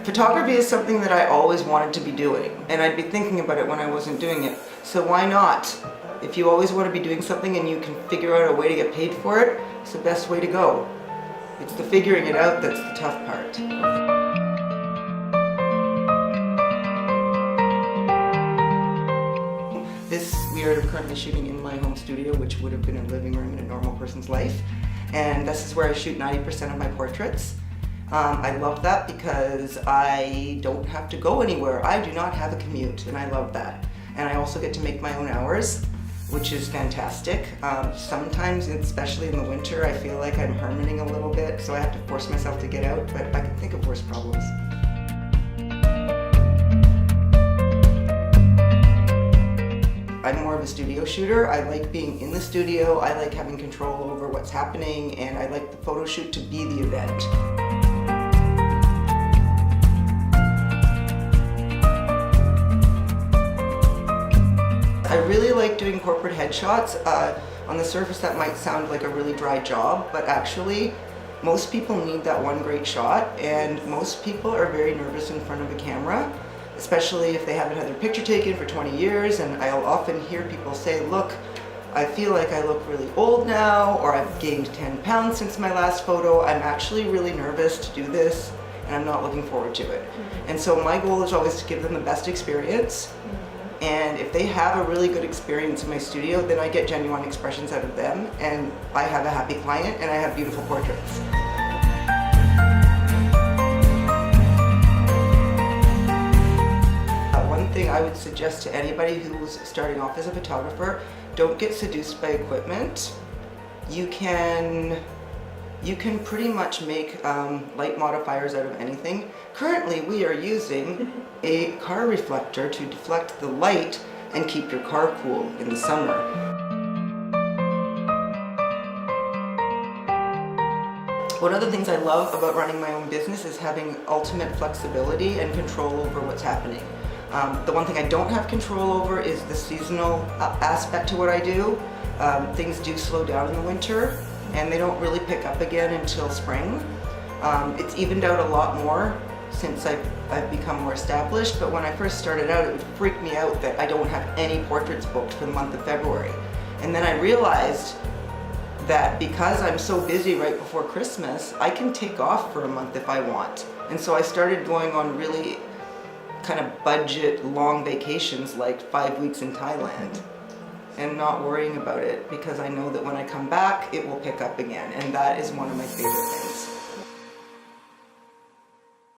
Photography is something that I always wanted to be doing, and I'd be thinking about it when I wasn't doing it. So why not? If you always want to be doing something and you can figure out a way to get paid for it, it's the best way to go. It's the figuring it out that's the tough part. We are currently shooting in my home studio, which would have been a living room in a normal person's life. And this is where I shoot 90% of my portraits. I love that because I don't have to go anywhere. I do not have a commute, and I love that. And I also get to make my own hours, which is fantastic. Sometimes, especially in the winter, I feel like I'm hermiting a little bit, so I have to force myself to get out, but I can think of worse problems. I'm more of a studio shooter. I like being in the studio, I like having control over what's happening, and I like the photo shoot to be the event. I really like doing corporate headshots. On the surface that might sound like a really dry job, but actually most people need that one great shot, and most people are very nervous in front of a camera, especially if they haven't had their picture taken for 20 years, and I'll often hear people say, look, I feel like I look really old now, or I've gained 10 pounds since my last photo. I'm actually really nervous to do this, and I'm not looking forward to it. And so my goal is always to give them the best experience, and if they have a really good experience in my studio, then I get genuine expressions out of them, and I have a happy client, and I have beautiful portraits. Thing I would suggest to anybody who's starting off as a photographer, don't get seduced by equipment. You can pretty much make light modifiers out of anything. Currently we are using a car reflector to deflect the light and keep your car cool in the summer. One of the things I love about running my own business is having ultimate flexibility and control over what's happening. The one thing I don't have control over is the seasonal aspect to what I do. Things do slow down in the winter, and they don't really pick up again until spring. It's evened out a lot more since I've become more established, but when I first started out, it would freak me out that I don't have any portraits booked for the month of February. And then I realized that because I'm so busy right before Christmas, I can take off for a month if I want. And so I started going on really kind of budget long vacations, like 5 weeks in Thailand, and not worrying about it because I know that when I come back it will pick up again, and that is one of my favorite things.